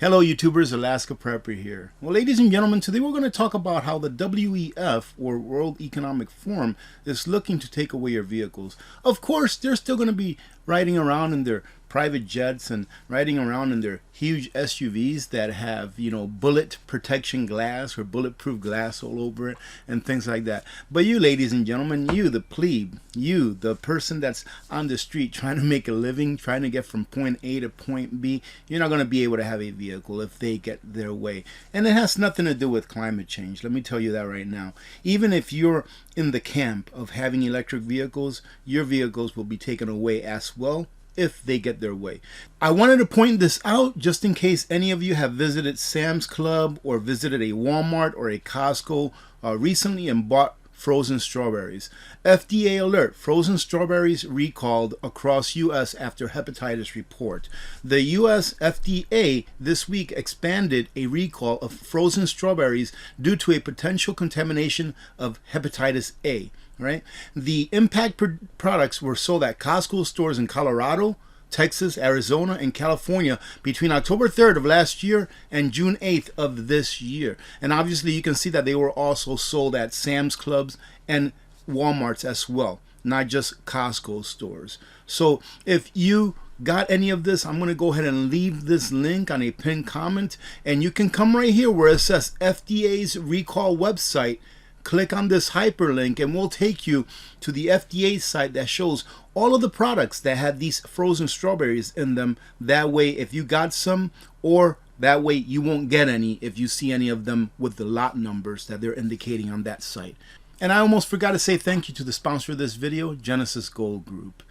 Hello YouTubers, Alaska Prepper here. Well, ladies and gentlemen, today we're going to talk about how the WEF, or World Economic Forum, is looking to take away your vehicles. Of course, they're still going to be riding around in their private jets and riding around in their huge SUVs that have, bullet protection glass or bulletproof glass all over it and things like that. But you, ladies and gentlemen, you, the plebe, you, the person that's on the street trying to make a living, trying to get from point A to point B, you're not going to be able to have a vehicle if they get their way. And it has nothing to do with climate change. Let me tell you that right now. Even if you're in the camp of having electric vehicles, your vehicles will be taken away as well if they get their way. I wanted to point this out just in case any of you have visited Sam's Club or visited a Walmart or a Costco recently and bought frozen strawberries. FDA Alert, frozen strawberries recalled across U.S. after hepatitis report. The U.S. FDA this week expanded a recall of frozen strawberries due to a potential contamination of hepatitis A. Right? The impact products were sold at Costco stores in Colorado, Texas, Arizona, and California between October 3rd of last year and June 8th of this year. And obviously you can see that they were also sold at Sam's Clubs and Walmarts as well, not just Costco stores. So if you got any of this, I'm going to go ahead and leave this link on a pinned comment, and you can come right here where it says FDA's recall website. Click on this hyperlink and we'll take you to the FDA site that shows all of the products that had these frozen strawberries in them. That way, if you got some, or that way you won't get any if you see any of them with the lot numbers that they're indicating on that site. And I almost forgot to say thank you to the sponsor of this video, Genesis Gold Group.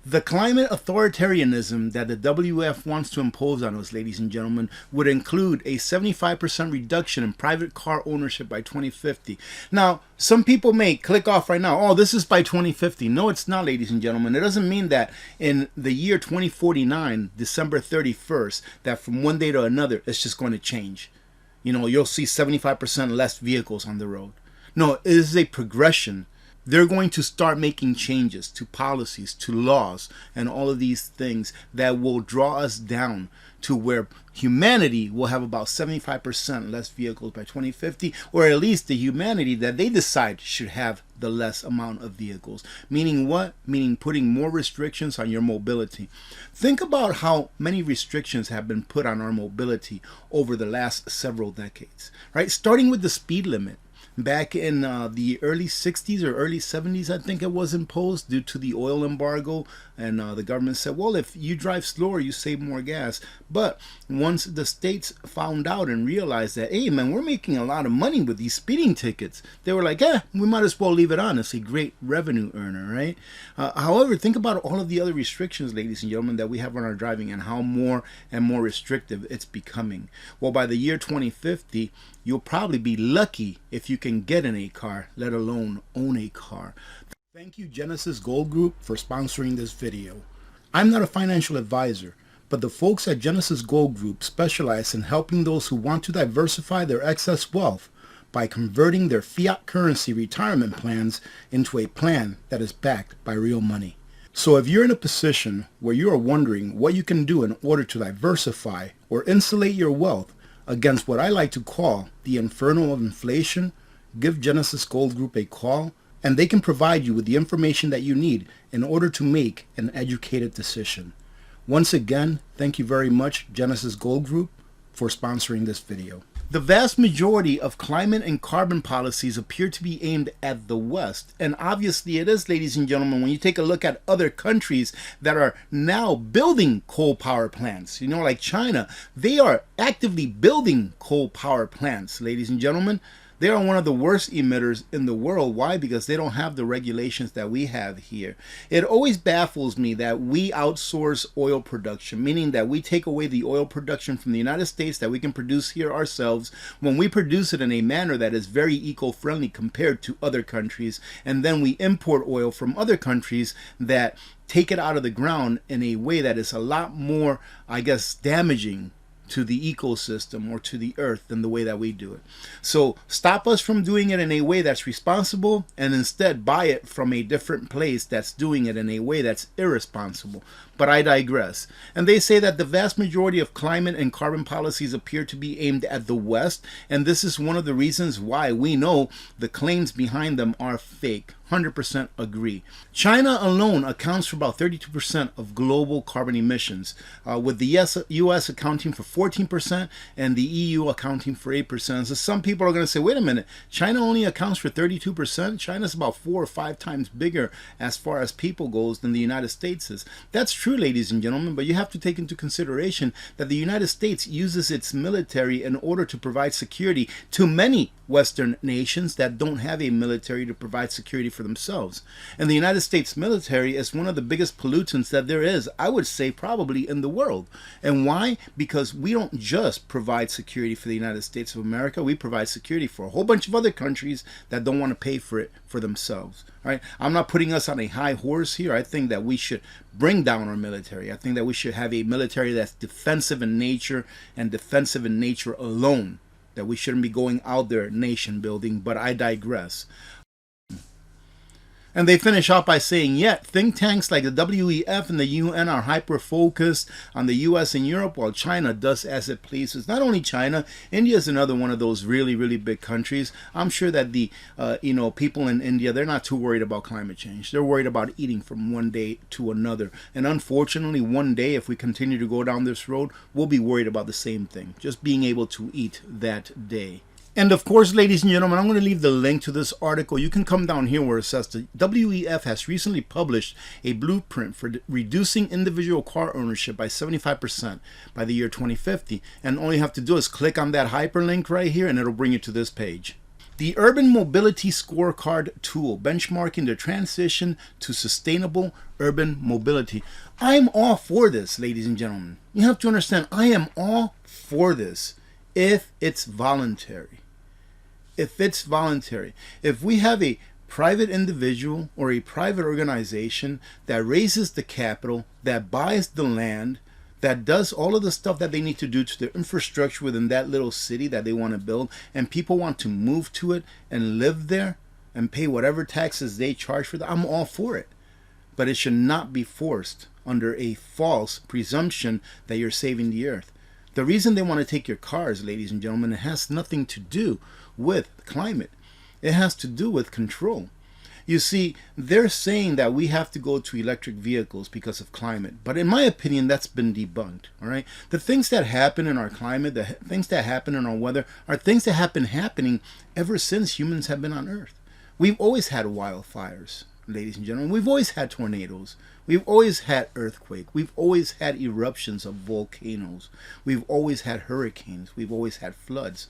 The climate authoritarianism that the WEF wants to impose on us, ladies and gentlemen, would include a 75% reduction in private car ownership by 2050. Now, some people may click off right now, oh, this is by 2050. No, it's not, ladies and gentlemen. It doesn't mean that in the year 2049, December 31st, that from one day to another, it's just going to change. You'll see 75% less vehicles on the road. No, it is a progression. They're going to start making changes to policies, to laws, and all of these things that will draw us down to where humanity will have about 75% less vehicles by 2050, or at least the humanity that they decide should have the less amount of vehicles. Meaning what? Meaning putting more restrictions on your mobility. Think about how many restrictions have been put on our mobility over the last several decades, right? Starting with the speed limit. Back in the early 60s or early 70s, I think it was imposed due to the oil embargo. And the government said, well, if you drive slower, you save more gas. But once the states found out and realized that, hey, man, we're making a lot of money with these speeding tickets, they were like, we might as well leave it on. It's a great revenue earner, right? However, think about all of the other restrictions, ladies and gentlemen, that we have on our driving and how more and more restrictive it's becoming. Well, by the year 2050, you'll probably be lucky if you can get in a car, let alone own a car. Thank you, Genesis Gold Group, for sponsoring this video. I'm not a financial advisor, but the folks at Genesis Gold Group specialize in helping those who want to diversify their excess wealth by converting their fiat currency retirement plans into a plan that is backed by real money. So if you're in a position where you are wondering what you can do in order to diversify or insulate your wealth against what I like to call the inferno of inflation, give Genesis Gold Group a call, and they can provide you with the information that you need in order to make an educated decision. Once again, thank you very much, Genesis Gold Group, for sponsoring this video. The vast majority of climate and carbon policies appear to be aimed at the West. And obviously it is, ladies and gentlemen, when you take a look at other countries that are now building coal power plants, like China, they are actively building coal power plants, ladies and gentlemen. They are one of the worst emitters in the world. Why? Because they don't have the regulations that we have here. It always baffles me that we outsource oil production, meaning that we take away the oil production from the United States that we can produce here ourselves when we produce it in a manner that is very eco-friendly compared to other countries. And then we import oil from other countries that take it out of the ground in a way that is a lot more, I guess, damaging to the ecosystem or to the earth than the way that we do it. So stop us from doing it in a way that's responsible, and instead buy it from a different place that's doing it in a way that's irresponsible. But I digress. And they say that the vast majority of climate and carbon policies appear to be aimed at the West, and this is one of the reasons why we know the claims behind them are fake. 100% agree. China alone accounts for about 32% of global carbon emissions, with the US accounting for 14% and the EU accounting for 8%. So some people are going to say, wait a minute, China only accounts for 32%? China's about 4 or 5 times bigger as far as people goes than the United States is. That's true, ladies and gentlemen, but you have to take into consideration that the United States uses its military in order to provide security to many Western nations that don't have a military to provide security for themselves. And the United States military is one of the biggest pollutants that there is, I would say, probably in the world. And why? Because we don't just provide security for the United States of America, we provide security for a whole bunch of other countries that don't want to pay for it for themselves. Right? I'm not putting us on a high horse here. I think that we should bring down our military. I think that we should have a military that's defensive in nature and defensive in nature alone. That we shouldn't be going out there nation building, but I digress. And they finish off by saying, yet think tanks like the WEF and the UN are hyper-focused on the US and Europe, while China does as it pleases. Not only China, India is another one of those really, really big countries. I'm sure that the people in India, they're not too worried about climate change. They're worried about eating from one day to another. And unfortunately, one day, if we continue to go down this road, we'll be worried about the same thing, just being able to eat that day. And of course, ladies and gentlemen, I'm going to leave the link to this article. You can come down here where it says the WEF has recently published a blueprint for reducing individual car ownership by 75% by the year 2050. And all you have to do is click on that hyperlink right here and it'll bring you to this page. The Urban Mobility Scorecard Tool, benchmarking the transition to sustainable urban mobility. I'm all for this, ladies and gentlemen. You have to understand, I am all for this if it's voluntary. If it's voluntary, if we have a private individual or a private organization that raises the capital, that buys the land, that does all of the stuff that they need to do to the infrastructure within that little city that they want to build, and people want to move to it and live there and pay whatever taxes they charge for that, I'm all for it. But it should not be forced under a false presumption that you're saving the earth. The reason they want to take your cars, ladies and gentlemen, it has nothing to do with climate. It has to do with control. You see, they're saying that we have to go to electric vehicles because of climate. But in my opinion, that's been debunked. All right. The things that happen in our climate, the things that happen in our weather are things that have been happening ever since humans have been on Earth. We've always had wildfires, ladies and gentlemen. We've always had tornadoes. We've always had earthquake. We've always had eruptions of volcanoes. We've always had hurricanes. We've always had floods.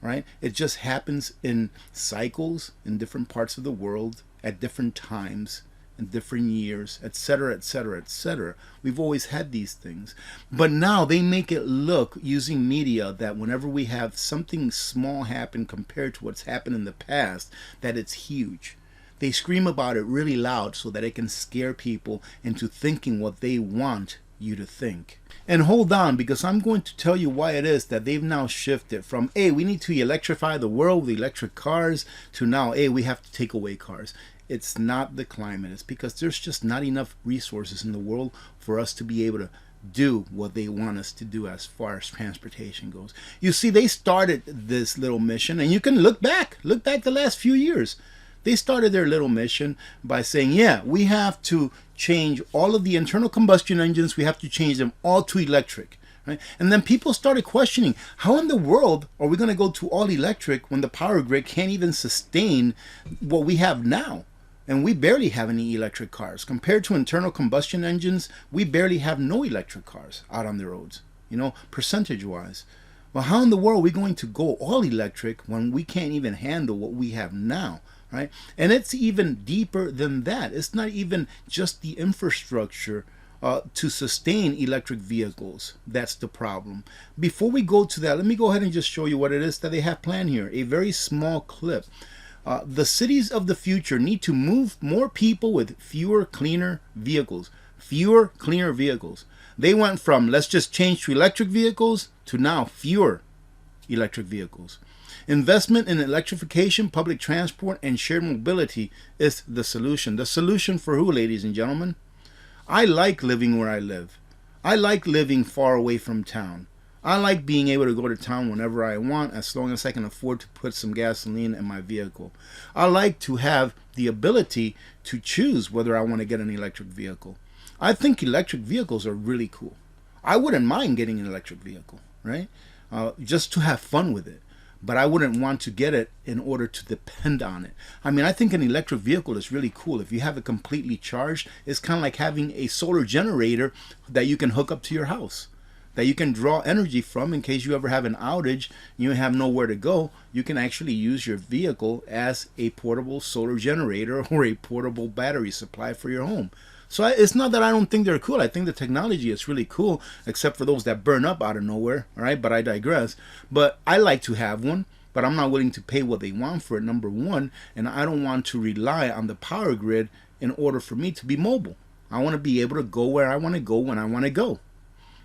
Right? It just happens in cycles in different parts of the world at different times in different years, etc., etc., etc. We've always had these things. But now they make it look, using media, that whenever we have something small happen compared to what's happened in the past, that it's huge. They scream about it really loud so that it can scare people into thinking what they want you to think. And hold on, because I'm going to tell you why it is that they've now shifted from, hey, we need to electrify the world with electric cars, to now, hey, we have to take away cars. It's not the climate. It's because there's just not enough resources in the world for us to be able to do what they want us to do as far as transportation goes. You see, they started this little mission, and you can look back the last few years. They started their little mission by saying, yeah, we have to change all of the internal combustion engines. We have to change them all to electric. Right? And then people started questioning, how in the world are we going to go to all electric when the power grid can't even sustain what we have now? And we barely have any electric cars. Compared to internal combustion engines, we barely have no electric cars out on the roads, percentage-wise. Well, how in the world are we going to go all electric when we can't even handle what we have now? Right? And it's even deeper than that. It's not even just the infrastructure to sustain electric vehicles. That's the problem. Before we go to that, let me go ahead and just show you what it is that they have planned here. A very small clip. The cities of the future need to move more people with fewer, cleaner vehicles. Fewer, cleaner vehicles. They went from let's just change to electric vehicles to now fewer electric vehicles. Investment in electrification, public transport, and shared mobility is the solution. The solution for who, ladies and gentlemen? I like living where I live. I like living far away from town. I like being able to go to town whenever I want, as long as I can afford to put some gasoline in my vehicle. I like to have the ability to choose whether I want to get an electric vehicle. I think electric vehicles are really cool. I wouldn't mind getting an electric vehicle, right? Just to have fun with it. But I wouldn't want to get it in order to depend on it. I mean, I think an electric vehicle is really cool. If you have it completely charged, it's kind of like having a solar generator that you can hook up to your house, that you can draw energy from in case you ever have an outage and you have nowhere to go. You can actually use your vehicle as a portable solar generator or a portable battery supply for your home. So it's not that I don't think they're cool. I think the technology is really cool, except for those that burn up out of nowhere, all right? But I digress. But I like to have one, but I'm not willing to pay what they want for it, number one. And I don't want to rely on the power grid in order for me to be mobile. I want to be able to go where I want to go when I want to go.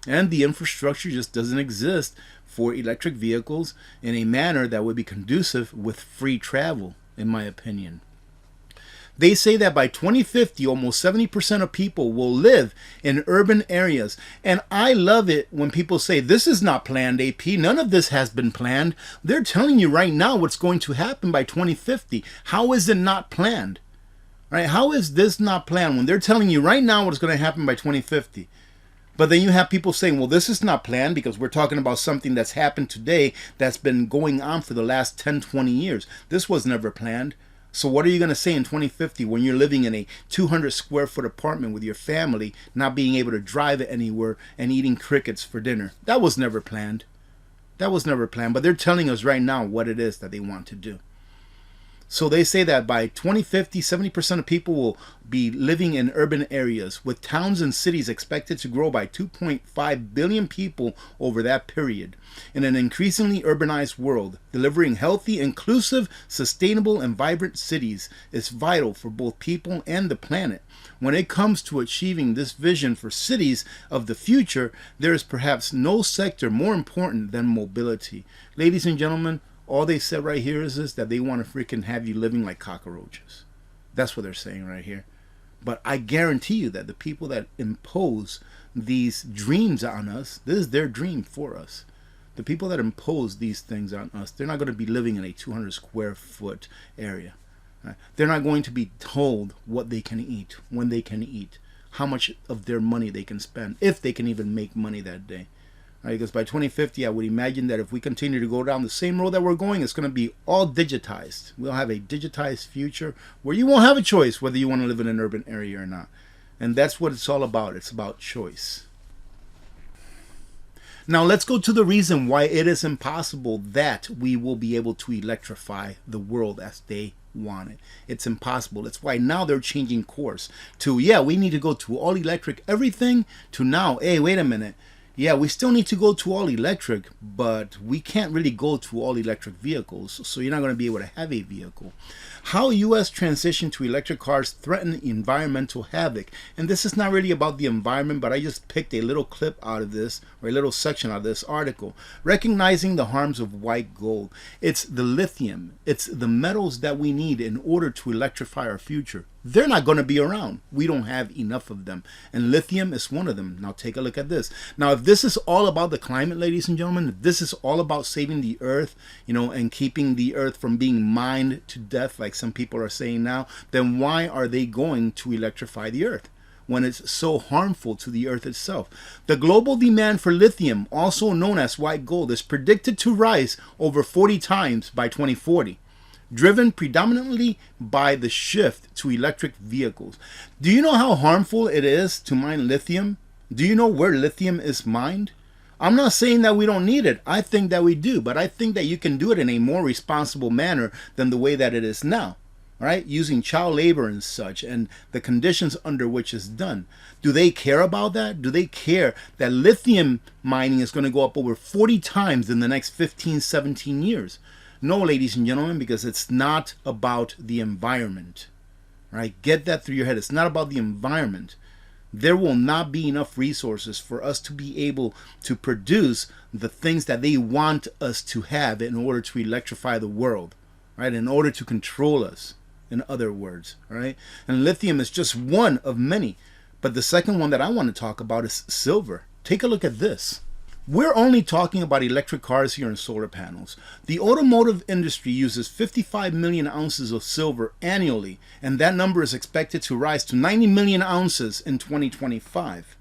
And the infrastructure just doesn't exist for electric vehicles in a manner that would be conducive with free travel, in my opinion. They say that by 2050, almost 70% of people will live in urban areas. And I love it when people say, this is not planned, AP. None of this has been planned. They're telling you right now what's going to happen by 2050. How is it not planned? Right? How is this not planned when they're telling you right now what's going to happen by 2050? But then you have people saying, well, this is not planned because we're talking about something that's happened today that's been going on for the last 10, 20 years. This was never planned. So what are you going to say in 2050 when you're living in a 200 square foot apartment with your family, not being able to drive it anywhere and eating crickets for dinner? That was never planned. That was never planned. But they're telling us right now what it is that they want to do. So they say that by 2050, 70% of people will be living in urban areas, with towns and cities expected to grow by 2.5 billion people over that period. In an increasingly urbanized world, delivering healthy, inclusive, sustainable, and vibrant cities is vital for both people and the planet. When it comes to achieving this vision for cities of the future, there is perhaps no sector more important than mobility. Ladies and gentlemen, all they said right here is that they want to freaking have you living like cockroaches. That's what they're saying right here. But I guarantee you that the people that impose these dreams on us, this is their dream for us. The people that impose these things on us, they're not going to be living in a 200 square foot area. They're not going to be told what they can eat, when they can eat, how much of their money they can spend, if they can even make money that day. Right, because by 2050, I would imagine that if we continue to go down the same road that we're going, it's going to be all digitized. We'll have a digitized future where you won't have a choice whether you want to live in an urban area or not. And that's what it's all about. It's about choice. Now let's go to the reason why it is impossible that we will be able to electrify the world as they want it. It's impossible. That's why now they're changing course to, yeah, we need to go to all electric everything, to now, hey, wait a minute. Yeah, we still need to go to all electric, but we can't really go to all electric vehicles, so you're not going to be able to have a vehicle. How U.S. transition to electric cars threaten environmental havoc. And this is not really about the environment, but I just picked a little clip out of this, or a little section out of this article. Recognizing the harms of white gold. It's the lithium. It's the metals that we need in order to electrify our future. They're not going to be around. We don't have enough of them. And lithium is one of them. Now take a look at this. Now, if this is all about the climate, ladies and gentlemen, if this is all about saving the earth, and keeping the earth from being mined to death, like some people are saying now, then why are they going to electrify the earth when it's so harmful to the earth itself? The global demand for lithium, also known as white gold, is predicted to rise over 40 times by 2040. Driven predominantly by the shift to electric vehicles. Do you know how harmful it is to mine lithium? Do you know where lithium is mined? I'm not saying that we don't need it. I think that we do, but I think that you can do it in a more responsible manner than the way that it is now, right? Using child labor and such, and the conditions under which it's done. Do they care about that? Do they care that lithium mining is going to go up over 40 times in the next 15, 17 years? No, ladies and gentlemen, because it's not about the environment, right? Get that through your head. It's not about the environment. there will not be enough resources for us to be able to produce the things that they want us to have in order to electrify the world, right? In order to control us, in other words, right? And lithium is just one of many. But the second one that I want to talk about is silver. Take a look at this. We're only talking about electric cars here and solar panels. The automotive industry uses 55 million ounces of silver annually, and that number is expected to rise to 90 million ounces in 2025.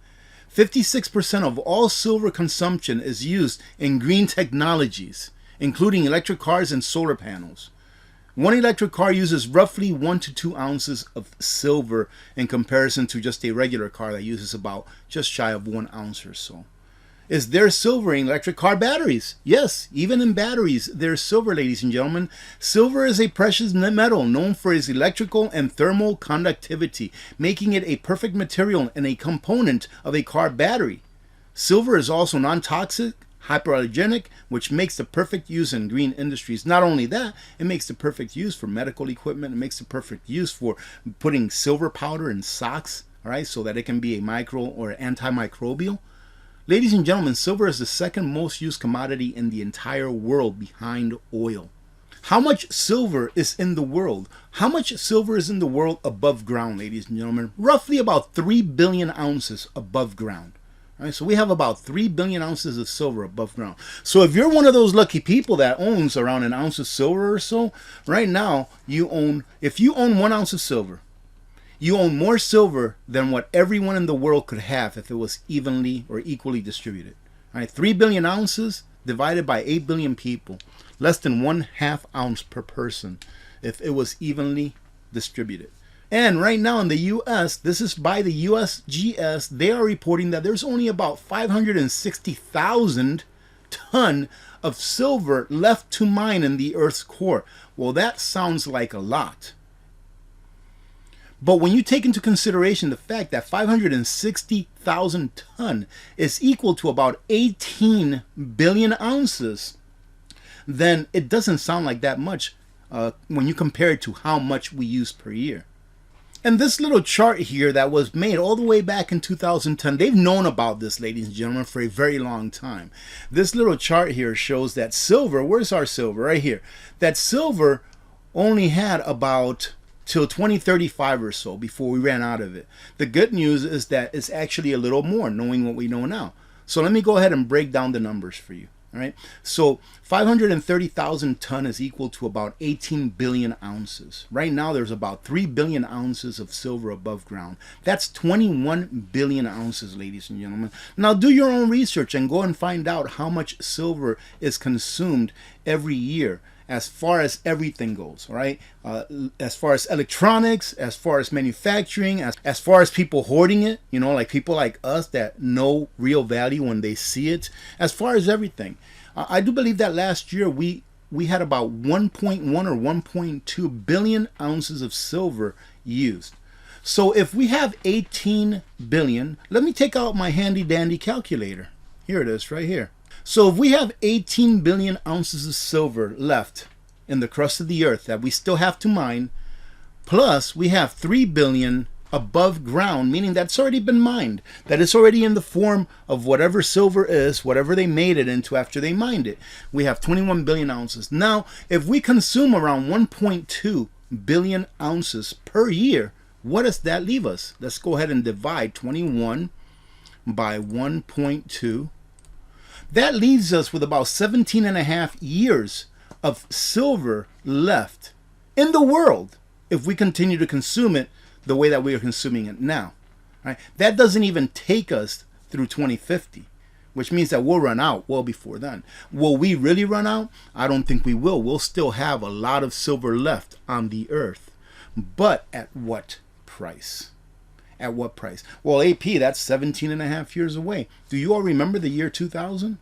56% of all silver consumption is used in green technologies, including electric cars and solar panels. One electric car uses roughly 1 to 2 ounces of silver in comparison to just a regular car that uses about just shy of 1 ounce or so. Is there silver in electric car batteries? Yes, even in batteries, there's silver, ladies and gentlemen. Silver is a precious metal known for its electrical and thermal conductivity, making it a perfect material and a component of a car battery. Silver is also non-toxic, hypoallergenic, which makes the perfect use in green industries. Not only that, it makes the perfect use for medical equipment. It makes the perfect use for putting silver powder in socks, all right, so that it can be a micro or antimicrobial. Ladies and gentlemen, silver is the second most used commodity in the entire world behind oil. How much silver is in the world? How much silver is in the world above ground, ladies and gentlemen? Roughly about 3 billion ounces above ground. All right, so we have about 3 billion ounces of silver above ground. So if you're one of those lucky people that owns around an ounce of silver or so, right now if you own 1 ounce of silver, you own more silver than what everyone in the world could have if it was evenly or equally distributed. All right, 3 billion ounces divided by 8 billion people, less than 1/2 ounce per person if it was evenly distributed. And right now in the U.S., this is by the USGS, they are reporting that there's only about 560,000 ton of silver left to mine in the Earth's core. Well, that sounds like a lot. But when you take into consideration the fact that 560,000 ton is equal to about 18 billion ounces, then it doesn't sound like that much when you compare it to how much we use per year. And this little chart here that was made all the way back in 2010, they've known about this, ladies and gentlemen, for a very long time. This little chart here shows that silver, where's our silver? Right here. That silver only had about till 2035 or so before we ran out of it. The good news is that it's actually a little more, knowing what we know now. So let me go ahead and break down the numbers for you. All right. So 530,000 ton is equal to about 18 billion ounces. Right now, there's about 3 billion ounces of silver above ground. That's 21 billion ounces, ladies and gentlemen. Now, do your own research and go and find out how much silver is consumed every year, as far as everything goes, right? As far as electronics, as far as manufacturing, as far as people hoarding it, you know, like people like us that know real value when they see it, as far as everything. I do believe that last year we had about 1.1 or 1.2 billion ounces of silver used. So if we have 18 billion, let me take out my handy dandy calculator. Here it is, right here. So if we have 18 billion ounces of silver left in the crust of the earth that we still have to mine, plus we have 3 billion above ground, meaning that's already been mined, that it's already in the form of whatever silver is, whatever they made it into after they mined it. We have 21 billion ounces. Now, if we consume around 1.2 billion ounces per year, what does that leave us? Let's go ahead and divide 21 by 1.2. That leaves us with about 17 and a half years of silver left in the world if we continue to consume it the way that we are consuming it now. Right? That doesn't even take us through 2050, which means that we'll run out well before then. Will we really run out? I don't think we will. We'll still have a lot of silver left on the earth. But at what price? At what price? Well, AP, that's 17 and a half years away. Do you all remember the year 2000?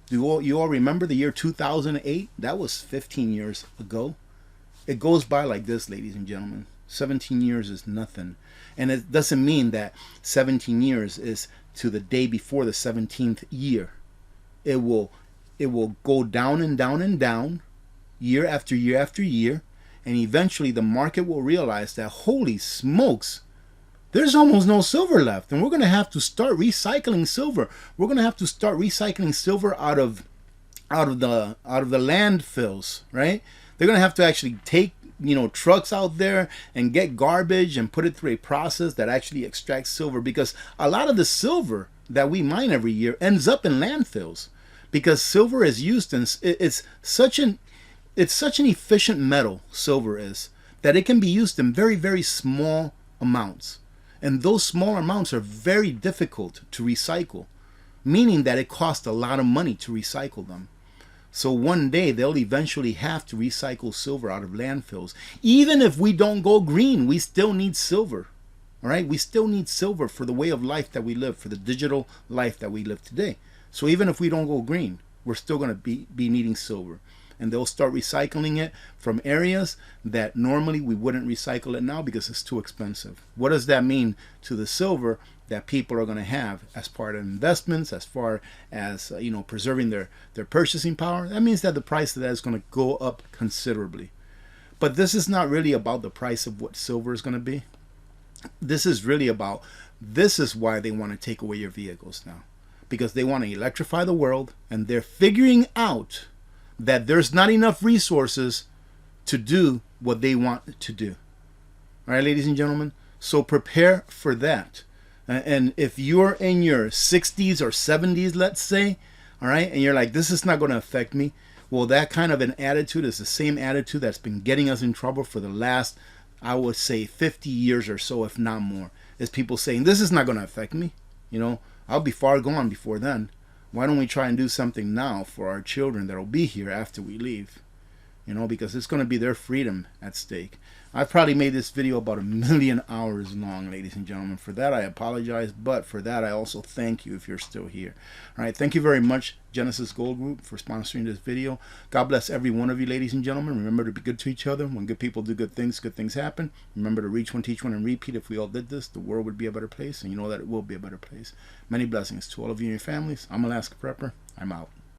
Do you all remember the year 2008? That was 15 years ago. It goes by like this, ladies and gentlemen. 17 years is nothing. And it doesn't mean that 17 years is to the day before the 17th year. It will go down and down and down, year after year after year. And eventually the market will realize that, holy smokes, there's almost no silver left, and we're going to have to start recycling silver. We're going to have to start recycling silver out of the landfills, right? They're going to have to actually take, trucks out there and get garbage and put it through a process that actually extracts silver, because a lot of the silver that we mine every year ends up in landfills, because silver is used in it's such an efficient metal, silver is, that it can be used in very, very small amounts. And those small amounts are very difficult to recycle, meaning that it costs a lot of money to recycle them. So one day they'll eventually have to recycle silver out of landfills. Even if we don't go green, we still need silver. All right? We still need silver for the way of life that we live, for the digital life that we live today. So even if we don't go green, we're still going to be needing silver. And they'll start recycling it from areas that normally we wouldn't recycle it now because it's too expensive. What does that mean to the silver that people are going to have as part of investments, as far as preserving their purchasing power? That means that the price of that is going to go up considerably. But this is not really about the price of what silver is going to be. This is really about, this is why they want to take away your vehicles now, because they want to electrify the world, and they're figuring out that there's not enough resources to do what they want to do. All right, ladies and gentlemen, so prepare for that. And if you're in your 60s or 70s, let's say, all right, and you're like, this is not going to affect me, well, that kind of an attitude is the same attitude that's been getting us in trouble for the last, I would say, 50 years or so, if not more. Is people saying, this is not going to affect me. I'll be far gone before then. Why don't we try and do something now for our children that will be here after we leave? Because it's going to be their freedom at stake. I've probably made this video about 1 million hours long, ladies and gentlemen. For that, I apologize, but for that, I also thank you if you're still here. All right, thank you very much, Genesis Gold Group, for sponsoring this video. God bless every one of you, ladies and gentlemen. Remember to be good to each other. When good people do good things happen. Remember to reach one, teach one, and repeat. If we all did this, the world would be a better place, and you know that it will be a better place. Many blessings to all of you and your families. I'm Alaska Prepper. I'm out.